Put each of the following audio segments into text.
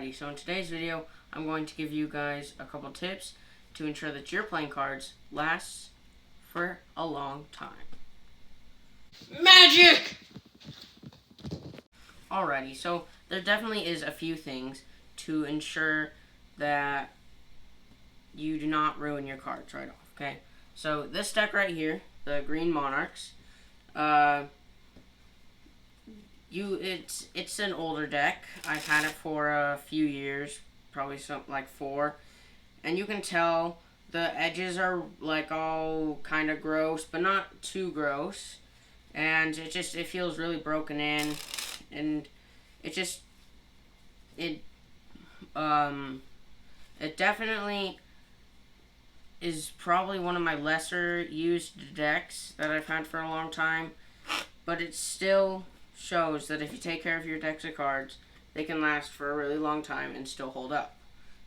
Alrighty, so in today's video, I'm going to give you guys a couple tips to ensure that your playing cards last for a long time. Magic! Alrighty, so there definitely is a few things to ensure that you do not ruin your cards right off, okay? So this deck right here, the Green Monarchs, it's an older deck. I've had it for a few years, probably something like 4, and you can tell the edges are like all kind of gross, but not too gross, and it feels really broken in, and it definitely is probably one of my lesser used decks that I've had for a long time, but it still shows that if you take care of your decks of cards, they can last for a really long time and still hold up.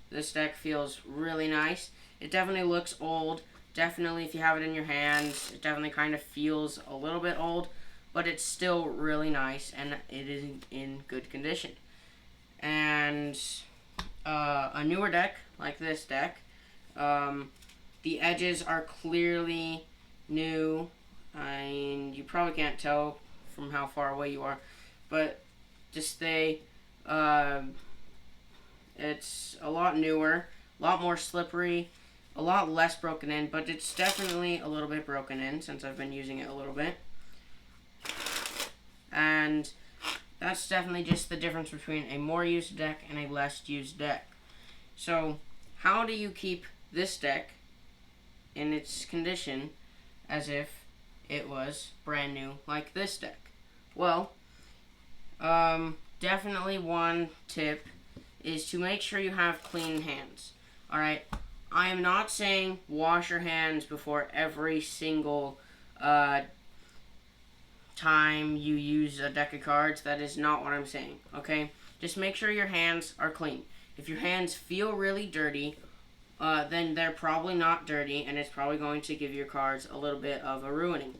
This deck feels really nice. It definitely looks old. Definitely, if you have it in your hands, it definitely kind of feels a little bit old, but it's still really nice and it is in good condition. And a newer deck like this deck, the edges are clearly new, and you probably can't tell from how far away you are, but it's a lot newer, a lot more slippery, a lot less broken in, but it's definitely a little bit broken in since I've been using it a little bit. And that's definitely just the difference between a more used deck and a less used deck. So how do you keep this deck in its condition as if it was brand new like this deck? Well, definitely one tip is to make sure you have clean hands. Alright, I am not saying wash your hands before every single time you use a deck of cards. That is not what I'm saying, okay? Just make sure your hands are clean. If your hands feel really dirty, then they're probably not dirty, and it's probably going to give your cards a little bit of a ruining.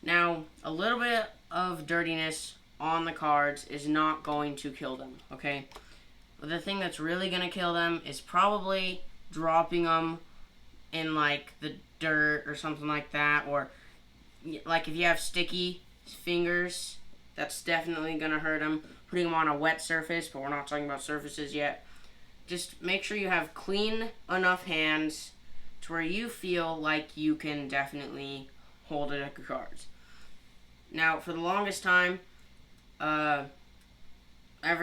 Now, a little bit of dirtiness on the cards is not going to kill them, okay? But the thing that's really going to kill them is probably dropping them in, like, the dirt or something like that, or, like, if you have sticky fingers, that's definitely going to hurt them. Putting them on a wet surface, but we're not talking about surfaces yet. Just make sure you have clean enough hands to where you feel like you can definitely hold a deck of cards. Now, for the longest time, ever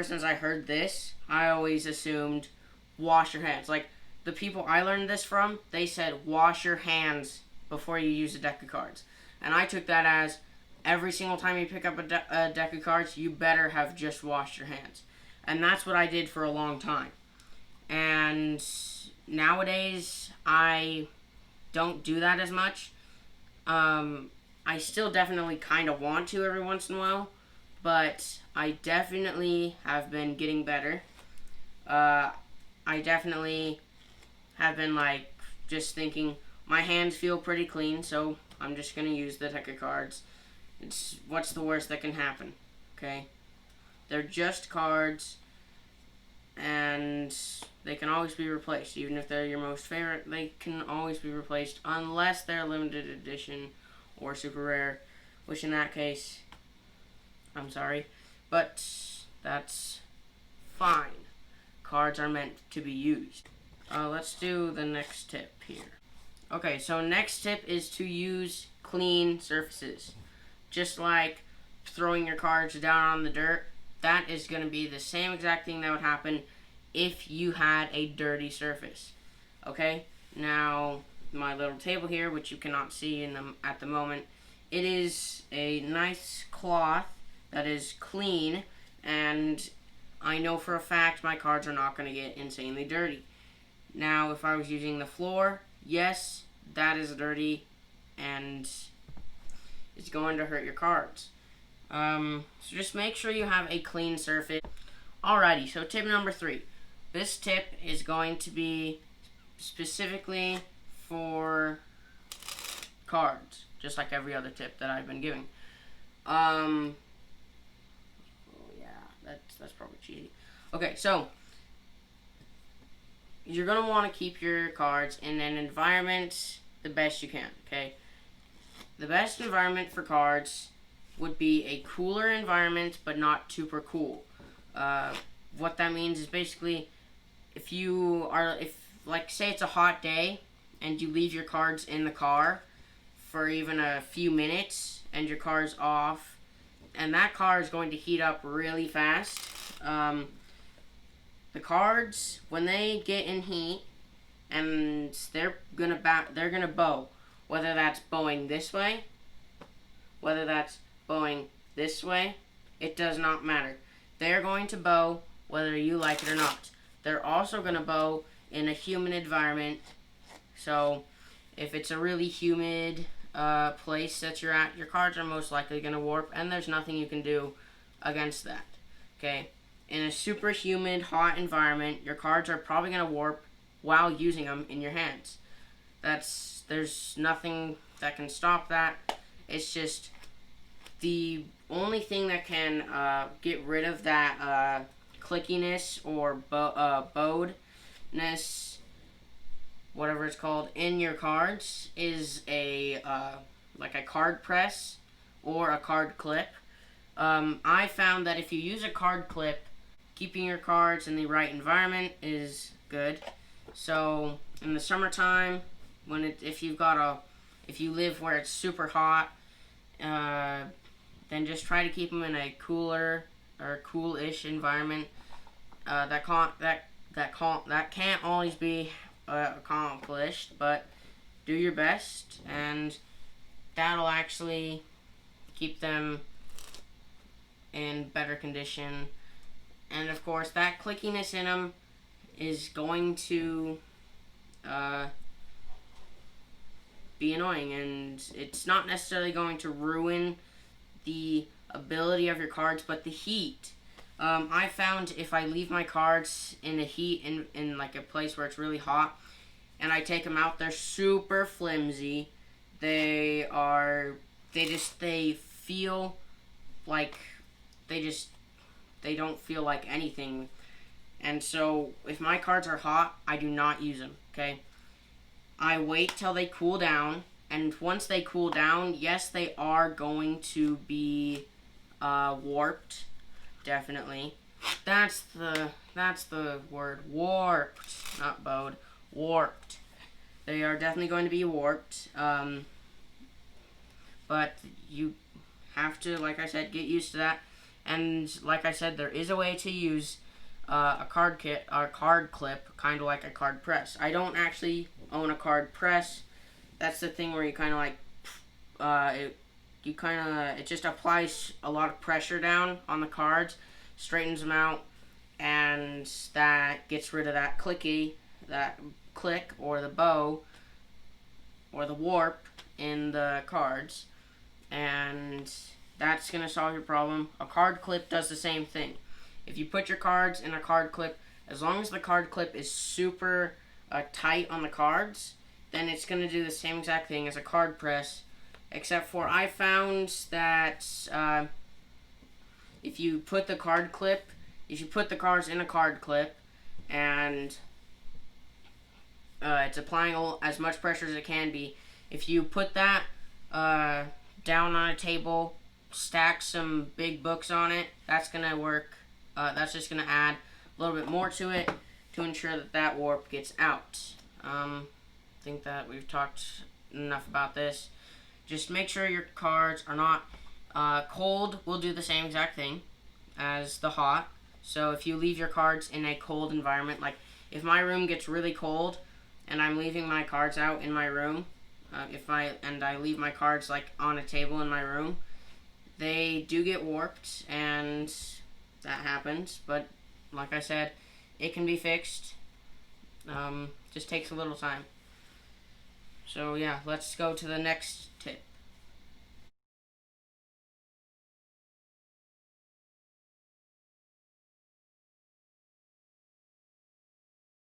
since I heard this, I always assumed wash your hands. Like, the people I learned this from, they said wash your hands before you use a deck of cards. And I took that as every single time you pick up a deck of cards, you better have just washed your hands. And that's what I did for a long time. And nowadays, I don't do that as much. I still definitely kind of want to every once in a while, but I definitely have been getting better. I definitely have been, like, just thinking, my hands feel pretty clean, so I'm just going to use the deck of cards. What's the worst that can happen, okay? They're just cards, and they can always be replaced. Even if they're your most favorite, they can always be replaced unless they're limited edition or super rare, which in that case, I'm sorry, but that's fine. Cards are meant to be used. Let's do the next tip here. Okay, so next tip is to use clean surfaces. Just like throwing your cards down on the dirt, that is going to be the same exact thing that would happen if you had a dirty surface. Okay? Now, my little table here, which you cannot see at the moment, it is a nice cloth that is clean, and I know for a fact my cards are not going to get insanely dirty. Now, if I was using the floor, yes, that is dirty, and it's going to hurt your cards. So just make sure you have a clean surface. Alrighty, so tip number 3. This tip is going to be specifically for cards, just like every other tip that I've been giving. Oh yeah, that's probably cheesy. Okay, so you're going to want to keep your cards in an environment the best you can, okay? The best environment for cards would be a cooler environment, but not super cool. What that means is basically like, say it's a hot day and you leave your cards in the car for even a few minutes and your car's off, and that car is going to heat up really fast. The cards, when they get in heat, and they're gonna bow, whether that's bowing this way, whether that's bowing this way, it does not matter. They're going to bow whether you like it or not. They're also gonna bow in a humid environment. So if it's a really humid place that you're at, your cards are most likely gonna warp, and there's nothing you can do against that. Okay. In a super humid, hot environment, your cards are probably going to warp while using them in your hands. There's nothing that can stop that. It's just the only thing that can get rid of that clickiness or bowedness, whatever it's called, in your cards is like a card press or a card clip. I found that if you use a card clip, keeping your cards in the right environment is good. So in the summertime, if you live where it's super hot, then just try to keep them in a cooler or cool-ish environment. That can't always be accomplished, but do your best, and that'll actually keep them in better condition. And of course, that clickiness in them is going to be annoying, and it's not necessarily going to ruin the ability of your cards, but the heat. I found if I leave my cards in the heat in like a place where it's really hot, and I take them out, they're super flimsy. They feel like they don't feel like anything. And so if my cards are hot, I do not use them, okay? I wait till they cool down, and once they cool down, yes, they are going to be warped, definitely. That's the word, warped, not bowed, warped. They are definitely going to be warped, but you have to, like I said, get used to that. And like I said, there is a way to use a card clip, kind of like a card press. I don't actually own a card press. That's the thing where you kind of like, it just applies a lot of pressure down on the cards, straightens them out, and that gets rid of that click or the bow or the warp in the cards, and that's going to solve your problem. A card clip does the same thing. If you put your cards in a card clip, as long as the card clip is super tight on the cards, then it's going to do the same exact thing as a card press, except for I found that if you put the cards in a card clip, and it's applying as much pressure as it can be, if you put that down on a table, stack some big books on it, that's going to work. That's just going to add a little bit more to it to ensure that warp gets out. I think that we've talked enough about this. Just make sure your cards are not cold. Will do the same exact thing as the hot. So if you leave your cards in a cold environment, like if my room gets really cold and I'm leaving my cards out in my room, I leave my cards like on a table in my room, they do get warped, and that happens. But like I said, it can be fixed. Just takes a little time. So yeah, let's go to the next tip.